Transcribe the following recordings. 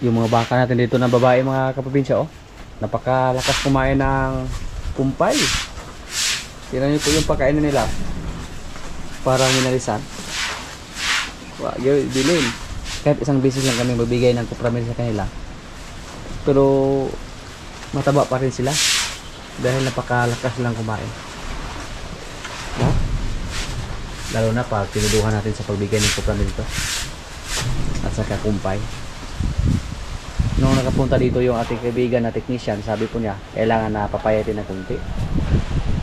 Yung mga baka natin dito na babae mga kaprobinsya, oh. Napakalakas kumain ng kumpay. Tingnan niyo po yung pagkain nila. Parang minalisan. Wow, yun, bilin. Kahit isang beses lang kami magbigay ng kupramin sa kanila. Pero mataba pa rin sila. Dahil napakalakas lang kumain. No? Lalo na pag tinuduhan natin sa pagbigay ng kupramin dito. At saka kumpay. Nung nakapunta dito yung ating kaibigan na technician, sabi po niya, kailangan na papayatin ng kunti.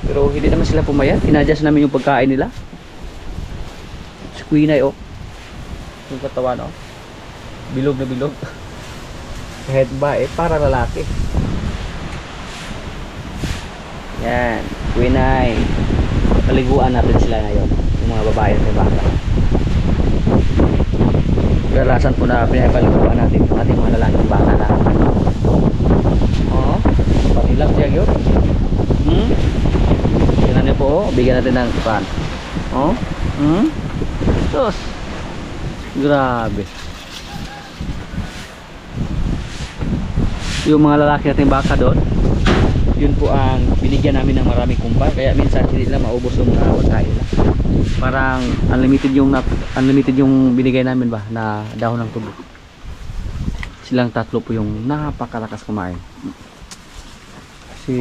Pero hindi naman sila pumayat. Inadjust namin yung pagkain nila. Si Queen ay, oh. Yung katawan, oh. Bilog na bilog. Kahit ba, para lalaki. Yan. Queen ay. Paliguan natin sila ngayon. Yung mga babae at baka. Kadalasan po na pinapaliguan natin yung ating mga lalaking baka na ano. Oo. Patilag siya yun. Tingnan niyo po, oh. Bigyan natin ng pan. Oh. Sus. Grabe. Yung mga lalaki natin baka doon, yun po ang binigyan namin ng maraming kumpay. Kaya minsan hindi lang maubos yung mga pagkain. Parang unlimited yung binigay namin ba na dahon ng tubo. Silang tatlo po yung napakalakas kumain. Si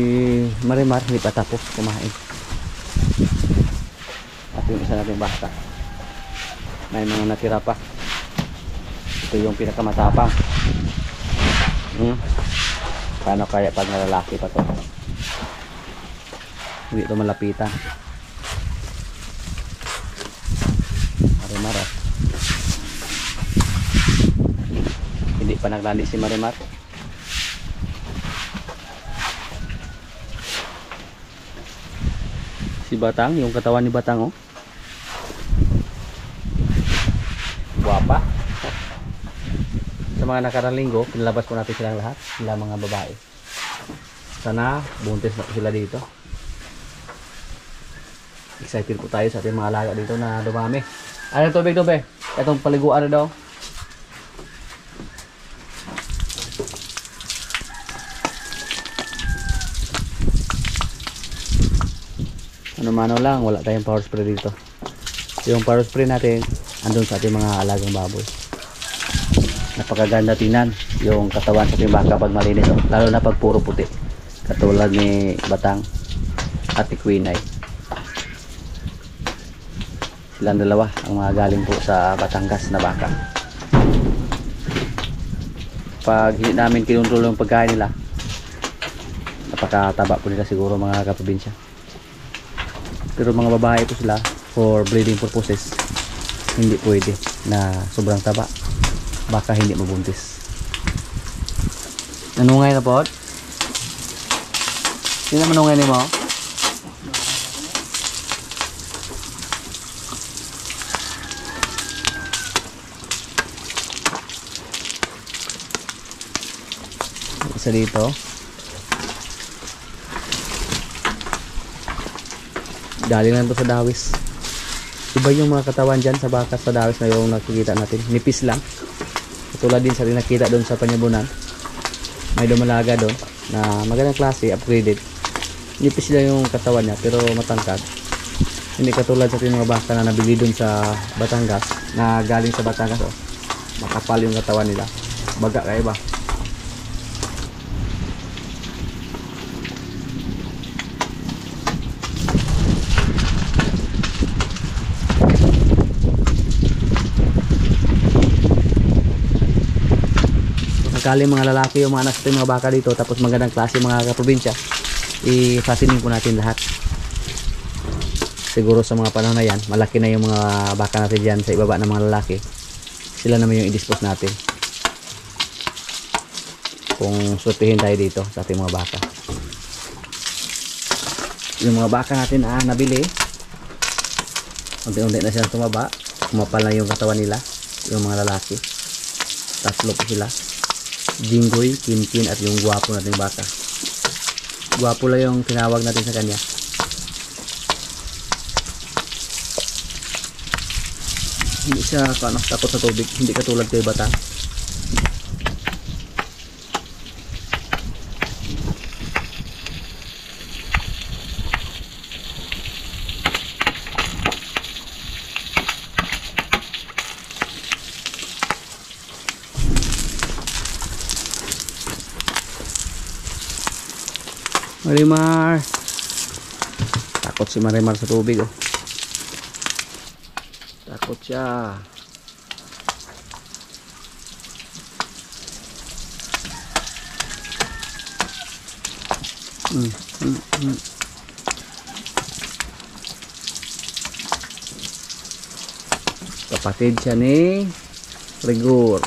Marimar hindi pa tapos kumain. At yung isa natin baka, may mga natira pa. Ito yung pinakamatapang. Paano kaya pag nalalaki pa to? Hindi ito malapitan. Marimar, oh. Hindi pa naglandi si Marimar. Si Batang, yung katawan ni Batang, oh. Guwapa. Sa mga nakarang linggo, pinalabas po natin silang lahat, sila mga babae. Sana buntis na po sila dito. Excited po tayo sa ating mga alaga dito na dumami. Ano tubig be? Itong paliguan na daw. Ano-mano lang, wala tayong power spray dito. Yung power spray natin andun sa ating mga alagang baboy. Napakaganda tingnan yung katawan sa ating baka pag malinis, oh. Lalo na pag puro puti, katulad ni Batang at ni Queen ay. Silang dalawa ang mga galing po sa Batangas na baka. Pag hindi namin kinontrol yung pagkain nila, napakataba po nila siguro mga kaprobinsya. Pero mga babae po sila, for breeding purposes, hindi pwede na sobrang taba. Baka hindi mabuntis. Nanungay na po? Sino manungay ni mo? Isa dito. Galing lang to sa dawis. Iba yung mga katawan dyan sa baka sa dawis na yung nakikita natin. Nipis lang. Tulad din sa rin nakita doon sa Panyabunan, may dumalaga doon na magandang klase, upgraded. Nipis lang yung katawan niya pero matangkad. Hindi katulad sa ating mga baka na nabili doon sa Batangas, na galing sa Batangas, oh. Makapal yung katawan nila. Baga kayo ba? Sakali mga lalaki yung mga anak sa mga baka dito, tapos magandang klase mga kaprobinsya, i-fattening po natin lahat. Siguro sa mga panahon na yan, malaki na yung mga baka natin dyan sa ibaba ng mga lalaki. Sila naman yung i-dispose natin kung sortihin tayo dito sa ating mga baka. Yung mga baka natin nabili, unti-unti na silang tumaba. Kumapal na yung katawan nila, yung mga lalaki. Tatlo po sila, Jinggoy, Kinkin at yung guwapo nating baka. Guwapo lang yung tinawag natin sa kanya. Hindi siya takot sa tubig, hindi katulad kay Batang. Marimar. Takot si Marimar sa tubig oh. Takot siya. Kapatid siya ni Rigor.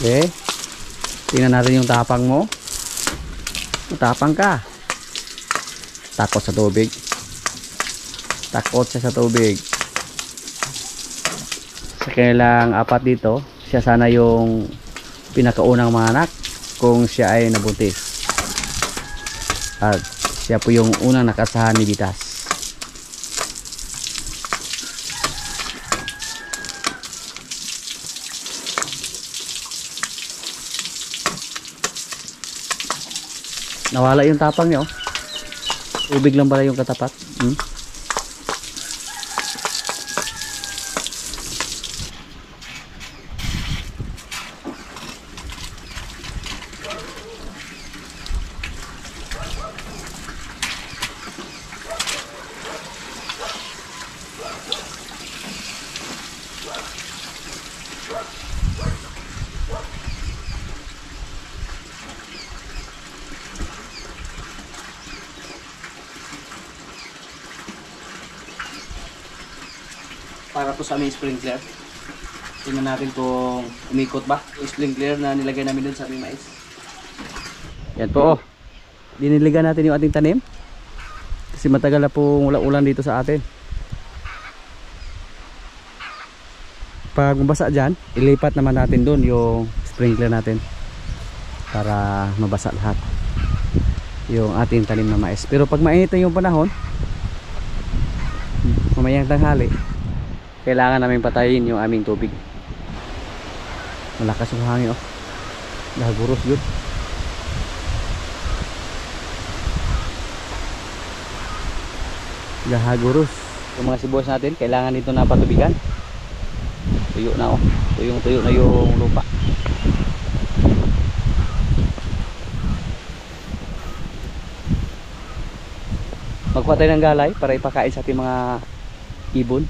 Okay. Tingnan natin yung tapang mo. Matapang ka. Takot sa tubig. Takot siya sa tubig. Sa kanilang apat dito, siya sana yung pinakaunang mga anak kung siya ay nabuntis. At siya po yung unang nakasahan ni Bitas. Nawala yung tapang niya oh. Tubig lang pala yung katapat. Para po sa aming sprinkler. Tingnan natin kung umikot ba yung sprinkler na nilagay namin dun sa aming mais. Yan po oh. Diniligan natin yung ating tanim. Kasi matagal na pong wala ulan dito sa atin. Pag mabasa dyan, ilipat naman natin dun yung sprinkler natin. Para mabasa lahat yung ating tanim na mais. Pero pag mainit na yung panahon, mamayang tanghali, kailangan namin patayin yung aming tubig. Malakas yung hangin oh. Naguros yun. Gahaguros. Yung mga sibuyas natin, kailangan dito na patubigan. Tuyo na oh. Tuyong-tuyo na yung lupa. Magkuha tayo ng galay para ipakain sa ating mga ibon.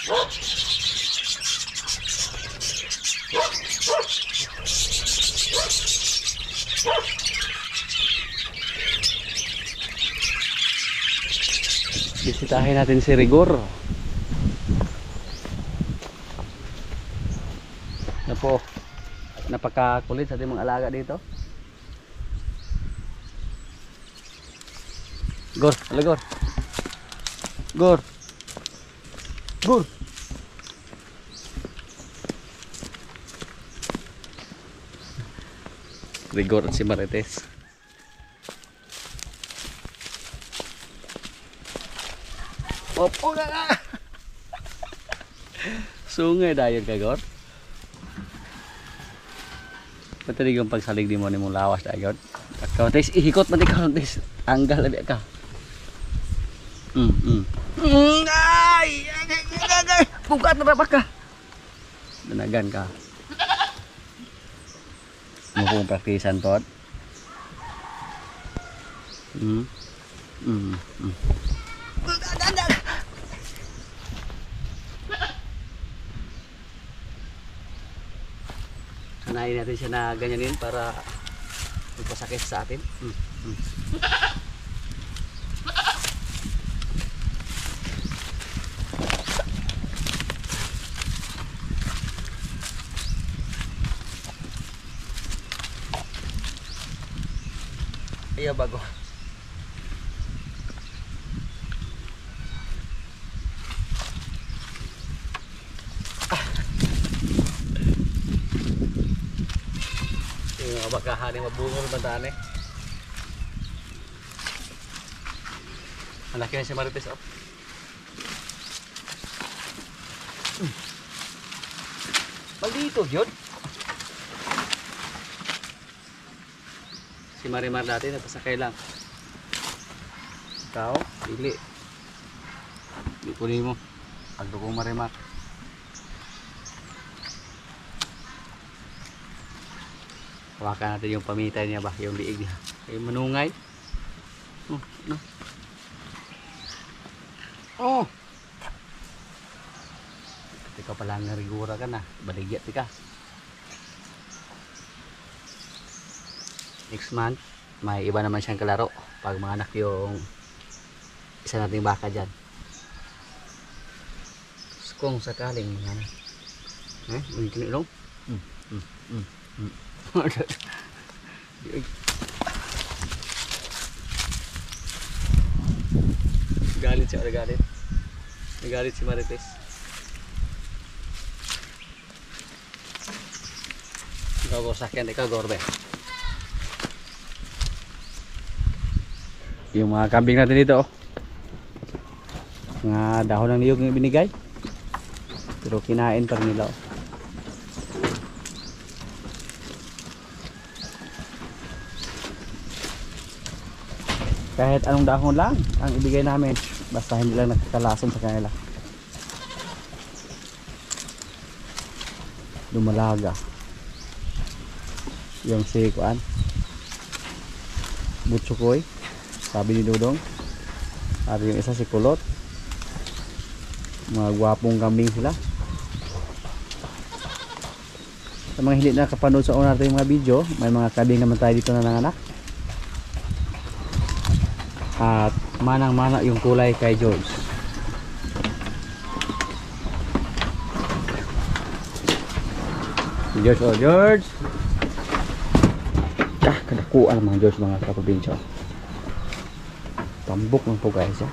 Bisitahin natin si Rigor. Na po, napakakulit sa ating mga alaga dito. Gor, hala Gor. Gor. Gor. Rigor at si Marites. Opo ka nga. Sungay dayon ka Gor. Patuloy yung pagsalig di mo ni mong lawas dayon. Ikaw tes ihikot man ikaw tes. Anggal labi ka. Ay! Bukat na ba ka? Danagan ka. Mo kong praktisan to. Sanayin natin siya na ganyanin para ipasakit sa atin. Iya bago. Yung bakahan yung mabungol bantaan eh. Ang laki na si Marites oh. Maldito yun. Si Marimar dati napasakay lang. Ikaw, pili. Ikunin mo. Agdo kong Marimar. Hawakan natin yung pamitay niya ba, yung liig niya. Yung manungay. Oh, no. Oh. Ikaw pala nga rigura ka na. Baligyan ka. Next month, may iba naman siyang kalaro pag mga anak yung isa nating baka dyan. Kung sakaling uy kinilong galit siya, nagalit si Marites. Ikaw sakyan, ikaw gorbe. Yung mga kambing natin dito oh. Mga dahon ng niyog yung binigay. Pero kinain pa nila oh. Kahit anong dahon lang ang ibigay namin, basta hindi lang nakakalason sa kanila. Dumalaga. Yung si Kuan Butsukoy, sabi ni Dudong. At yung isa si Kulot. Mga gwapong kambing sila. Sa mga hindi nakapanood sa una natin mga video, may mga kambing naman tayo dito na nanganak. At manang-mana yung kulay kay George. George, oh George. Kadakuan mga George mga kaprobinsya. Tambok lang po guys ya.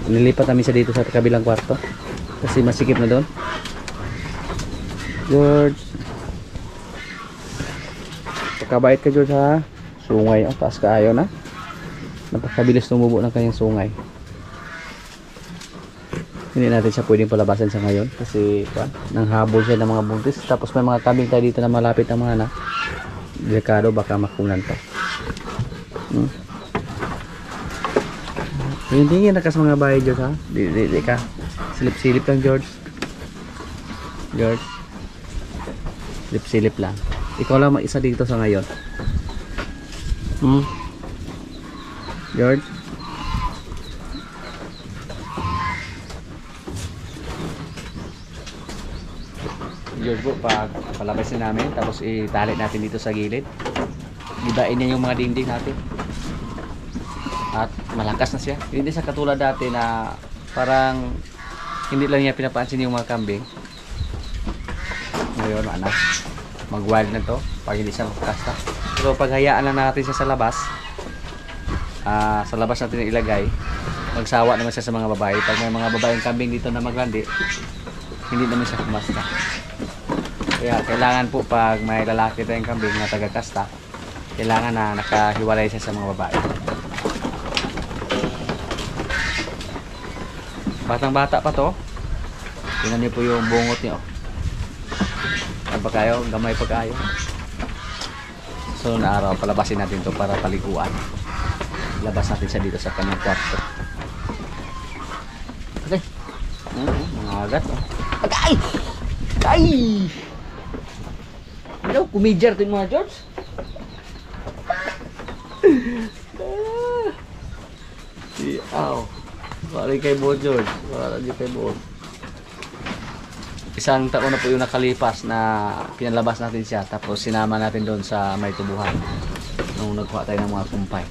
Nilipat namin siya dito sa kabilang kwarto kasi masikip na doon. George, pagkabait ka George ha. Sungay, oh taas ka ayaw na. Napakabilis tumubo ng kanyang sungay. Hindi natin siya pwedeng palabasan sa ngayon kasi nanghabol siya ng mga buntis. Tapos may mga kambing tayo dito na malapit ng mga anak. Delikado, baka makunan pa. Yung tingin na kas mga bahay George ha. Di ka. Silip-silip lang George. George. Silip-silip lang. Ikaw lang mag-isa dito sa ngayon. George. George po pag palabas na namin, tapos itali natin dito sa gilid. Ibain niya yung mga dingding natin. At malakas na siya. Hindi siya katulad dati na parang hindi lang niya pinapansin yung mga kambing. Ngayon, anak, mag-wild na to pag hindi siya makasta. Pero pag hayaan lang natin siya sa labas natin ilagay, magsawa naman siya sa mga babae. Pag may mga babaeng kambing dito na maglandi, hindi naman siya kumasta. Kaya kailangan po pag may lalaki tayong kambing na taga-kasta, kailangan na nakahiwalay siya sa mga babae. Batang-bata pa to. Tingnan niyo po yung bungot niyo. Ano pa kayo? Gamay pa kayo. So na araw, palabasin natin to para paliguan. Labas natin siya dito sa kanyang kwarto. Okay. Mga agat. Agay! Agay! Ano? Kumidjar ito yung mga George? Aw. Wala kay Bo George. Wala di kay Bo. Isang taon na po yung nakalipas na pinalabas natin siya. Tapos sinama natin doon sa may tubuhan. Nung nagkuha tayo ng mga kumpay.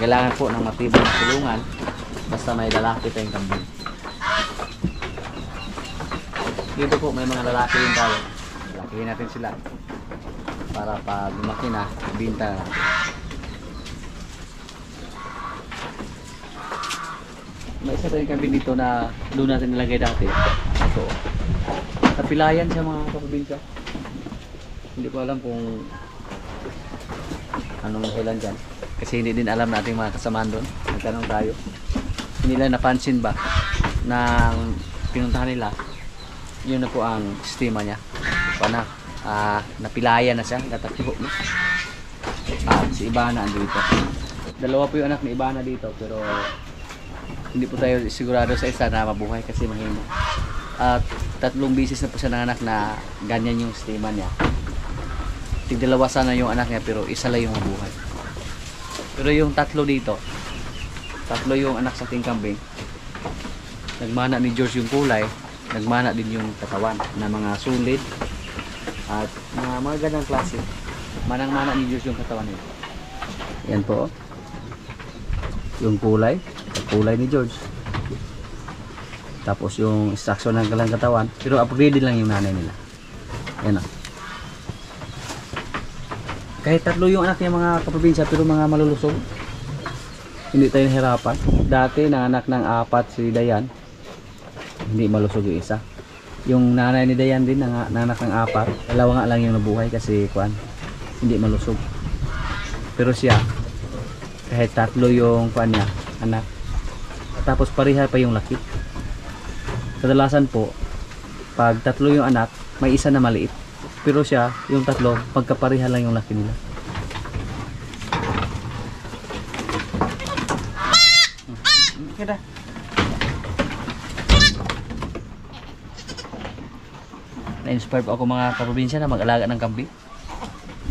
Kailangan po ng matibay na tulungan. Basta may lalaki tayong kambing. Dito po may mga lalaki yung tayo. Lakihin natin sila. Para pag lumaki na, binta na natin. May isa tayong kambing dito na doon natin nilagay dati. Ito. Napilayan siya mga kaprobinsya. Hindi ko alam kung anong kailan dyan. Kasi hindi din alam natin mga kasamaan doon. Nagtanong tayo. Hindi nila napansin ba na pinuntahan nila, yun na po ang sistema niya. Paano? Napilayan na siya. Natakbo na. At si Ibana andito. Dalawa po yung anak ni Ibana dito. Pero hindi po tayo sigurado sa isa na mabuhay kasi mahina. At 3 bisis na po siya ng anak na ganyan yung sistema niya. Tigdalawa sana yung anak niya pero isa lang yung mabuhay. Pero yung 3 dito, 3 yung anak sa ating kambing. Nagmana ni George yung kulay, nagmana din yung katawan na mga solid at mga gandang klase. Manang-mana ni George yung katawan nito. Yan po. Yung kulay ni George. Tapos yung instruction ng kalang katawan, pero upgraded lang yung nanay nila. Yan o. Kahit 3 yung anak niya mga kaprobinsya, pero mga malulusog. Hindi tayo nahirapan. Dati nanganak ng 4 si Dayan. Hindi malusog yung isa. Yung nanay ni Dayan din nanganak ng 4. Dalawa nga lang yung nabuhay kasi hindi malusog. Pero siya, kahit 3 yung niya, anak. Tapos pareha pa yung laki. Kadalasan po, pag 3 yung anak, may isa na maliit. Pero siya, yung 3, pagkapareha lang yung laki nila. Kita. Na-inspire po ako mga kaprobinsya na mag-alaga ng kambing.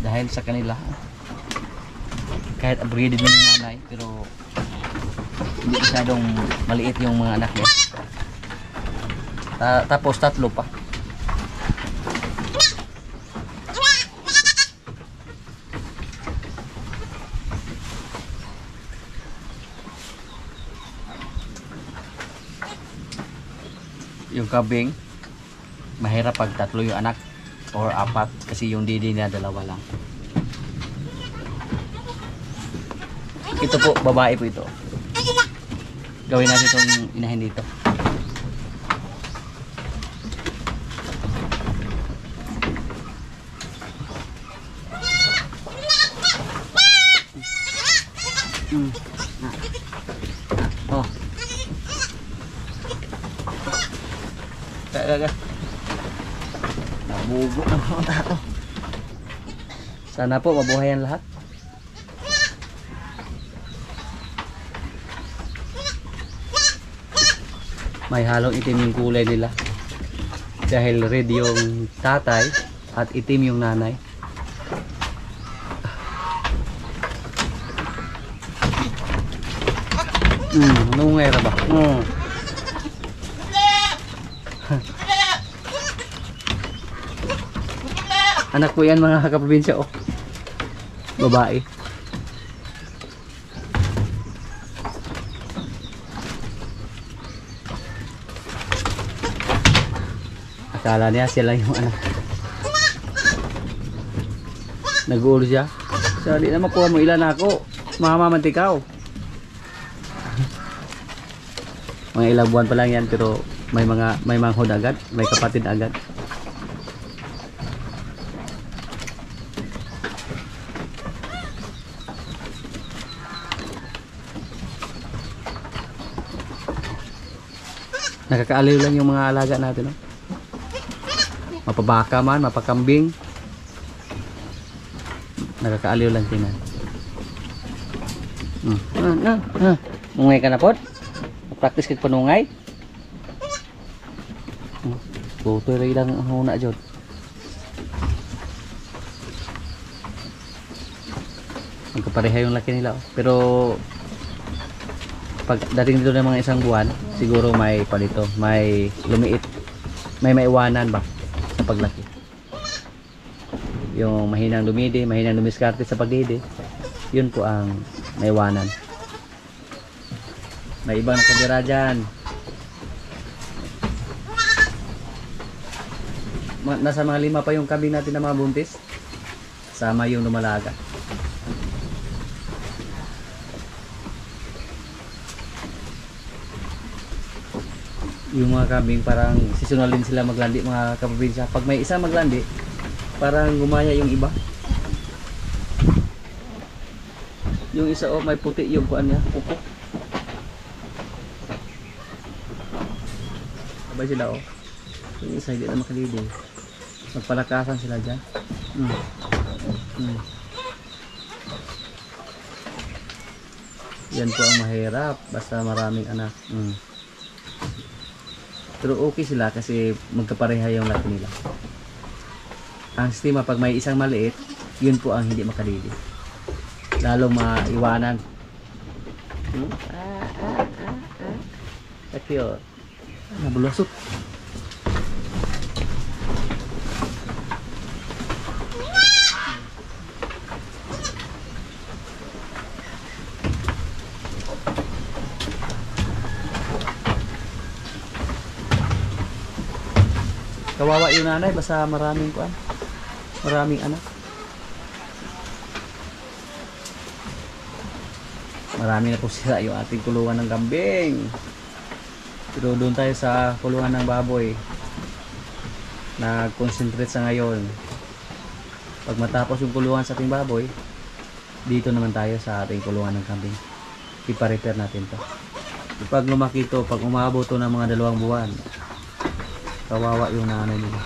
Dahil sa kanila. Kahit upgraded na yung nanay, pero hindi masyadong maliit yung mga anak niya. Tapos 3 pa. Yung kambing, mahirap pag 3 yung anak or 4 kasi yung didi niya 2 lang. Ito po, babae po ito. Gawin natin itong inahin dito. Oh. Kaya. Nabugo ng mga tato. Sana po mabuhayan lahat. May halong itim yung kulay nila. Dahil red yung tatay at itim yung nanay. Anong ngayon ba? Anak po yan mga kaprobinsya, oh. Babae. Akala niya sila yung anak. Nag-ulo siya. So, di na makuha mo ilan ako. Mamamantikaw. Mga ilang buwan pa lang yan, pero may manghod agad, may kapatid agad. Nakakaaliw lang yung mga alaga natin, no? Mapabaka man, mapakambing. Nakakaaliw lang tingnan. Mungay ka na po? Practice kag panungay. Buto rin lang ang huna dyan. Magkapareha yung laki nila, oh. Pero pag dating dito ng mga isang buwan, siguro may palito, may lumiit, may maiwanan ba sa paglaki. Yung mahinang dumidi, mahinang dumiskarte sa pagdidi, yun po ang maiwanan. May ibang nakadira dyan. Nasa mga 5 pa yung kambing natin na mga buntis. Sama yung lumalaga. Yung mga kambing parang seasonal din sila maglandi mga kaprobinsya. Pag may isa maglandi, parang gumaya yung iba. Yung isa oh, may puti yung kuan niya, kuko. Sabay sila oh. Yung isa hindi na makalibing. Magpalakasan sila dyan. Yan po ang mahirap basta maraming anak. Pero okay sila kasi magkapareha yung laki nila. Ang sistema pag may isang maliit, yun po ang hindi makadili. Lalong maiwanan. Cute. Nabulasot. Kawawa yung nanay basta maraming kuan. Maraming anak. Marami na po sila yung ating kulungan ng kambing. Pero doon tayo sa kulungan ng baboy. Nag-concentrate sa ngayon. Pag matapos yung kulungan sa ating baboy, dito naman tayo sa ating kulungan ng kambing. Ipa-repair natin to. Pag lumaki to, pag umabot to ng mga 2 buwan, kawawa yung nanay nila.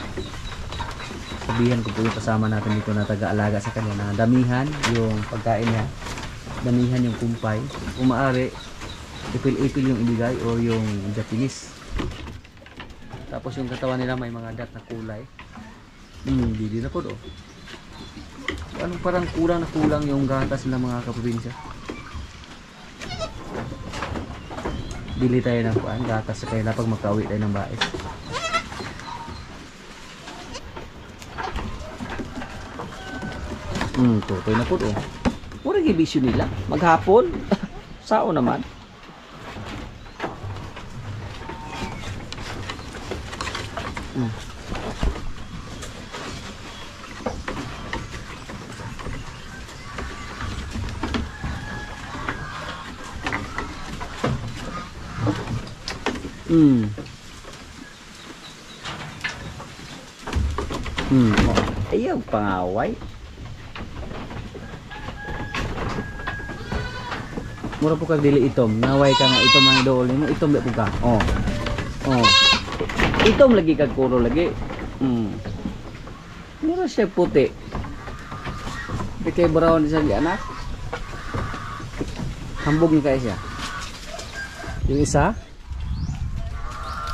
Sabihan ko po yung kasama natin dito na taga-alaga sa kanya na damihan yung pagkain niya, damihan yung kumpay. Kung maaari, ipil-ipil yung ibigay o yung Japanese. Tapos yung katawan nila may mga dot na kulay. Hindi na po do. Anong parang kulang na kulang yung gatas nila mga kaprobinsya. Bili tayo ng kuan, gatas sa kanila pag magka-uwi tayo ng bais. Tutoy na po do. Pura gibisyo nila. Maghapon. Sao naman. Ayaw pangaway. Mura po kag dili itom. Naway ka nga itom ang dool nimo, itom ba po ka? Oh. Itom lagi kag kuro lagi. Mura siya puti. Kay brown siya di anak. Hambog ni kay siya. Yung isa,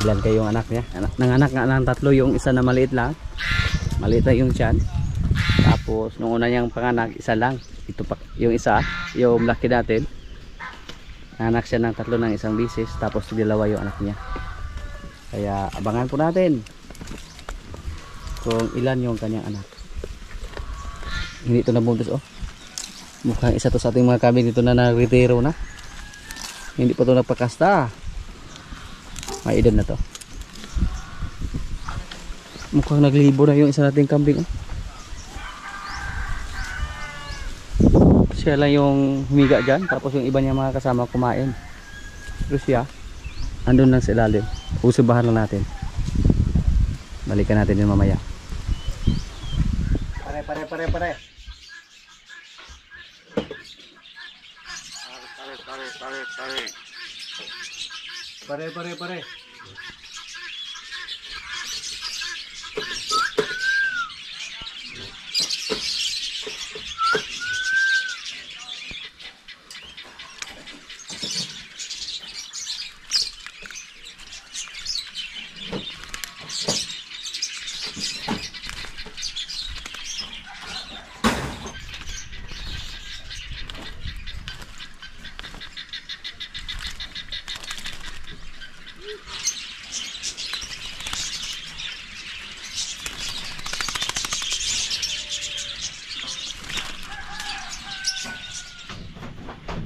ilan kayong anak niya? Nanganak nga ng 3, yung isa na maliit lang. Maliit na yung tiyan. Tapos nung una niyang panganak, isa lang. Ito pa yung isa, yung laki natin. Anak siya ng 3 ng isang bisis, tapos 2 yung anak niya. Kaya abangan po natin kung ilan yung kanyang anak. Hindi ito nabuntis oh. Mukhang isa to sa ating mga kambing dito na nag-retiro na. Hindi pa ito nagpakasta. May edad na to. Mukhang naglibo na yung isa nating kambing oh. Siya lang yung humiga dyan. Tapos yung iba niya mga kasama kumain. Pero siya andun lang sa ilalim. Usubahan lang natin. Balikan natin yun mamaya. Pare. Pare.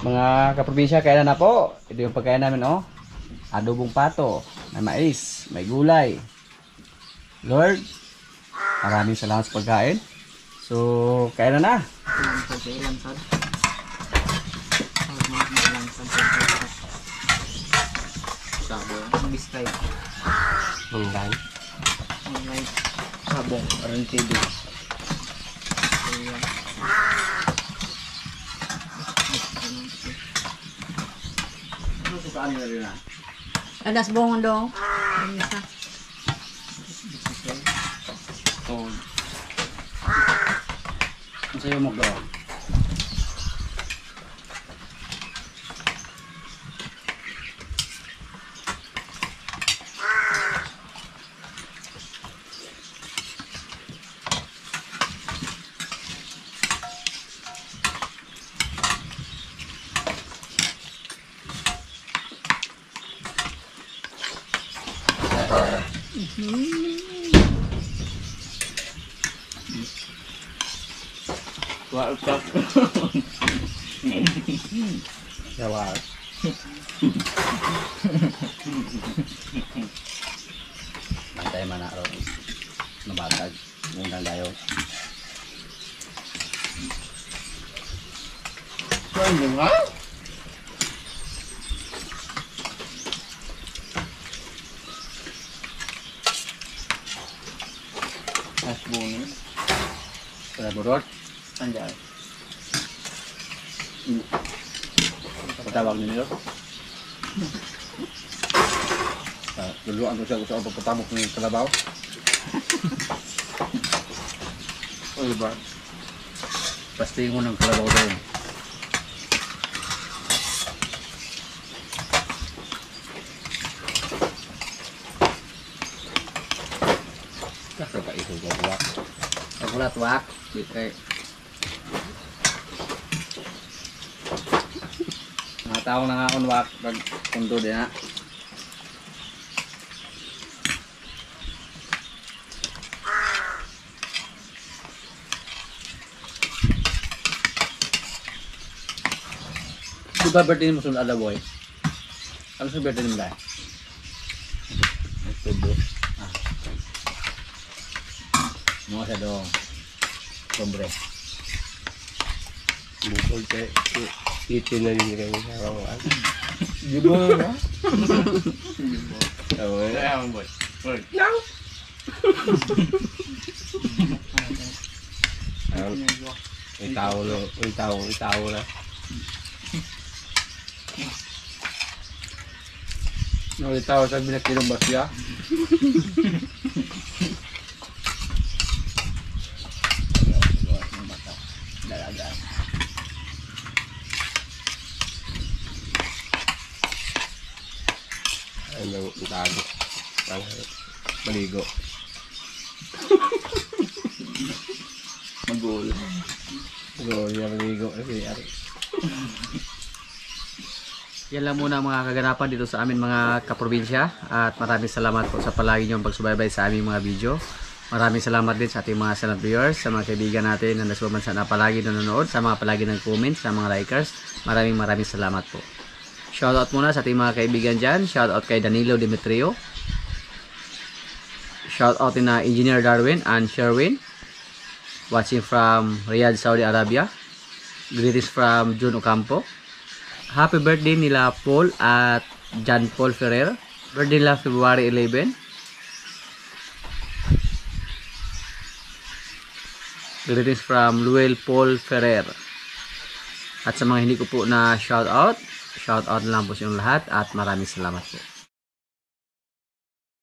Mga kaprobinsya, kailan na po? Ito yung pagkain namin oh. Adobong pato, may mais, may gulay. Lord, maraming salamat sa pagkain. So, kailan na? Sabong, arantado. Adas buong dong. Oh. Ang sayo mo daw. Waalkap. Jawab. Bantay mana ro. Nabatag. Mundang dayo. Ano nga? Asbong. Para burot. Andiyan. Patawag nila. Duluan ko siya sa pagpatamok ng kalabaw. Ano ba? Pasti mo ng kalabaw doon. Kasi pa ito gawak. Kagulat wak. Bitre. Mga tao na nga unwak. Pag kundo din ha. Diba birthday mo sunod ala boy? Ano sa birthday mo dahil? October. Mga sa doong. Sombre. Bukol kay titi na rin kami sa kawan. Di ba nga? Oo nga. Ayaw boy. Boy. Now! Itaw na. No, itaw sa binakilong basya. Dalagaan. Ano, itago. Maligo. Mag-goal. Go, niya maligo. Kasi ari. Yan lang muna mga kaganapan dito sa amin mga kaprobinsya. At maraming salamat po sa palagi niyong pagsubaybay sa aming mga video. Maraming salamat din sa ating mga silent viewers, sa mga kaibigan natin na nasa bansa na palagi nanonood, sa mga palagi nag-comment, sa mga likers. Maraming salamat po. Shoutout muna sa ating mga kaibigan dyan. Shoutout kay Danilo Demetrio. Shoutout din na Engineer Darwin and Sherwin, watching from Riyadh, Saudi Arabia. Greetings from June Ocampo. Happy birthday nila Paul at John Paul Ferrer. Birthday nila February 11. Greetings from Luel Paul Ferrer. At sa mga hindi ko po na shoutout, shoutout lang po sa inyong lahat at maraming salamat po.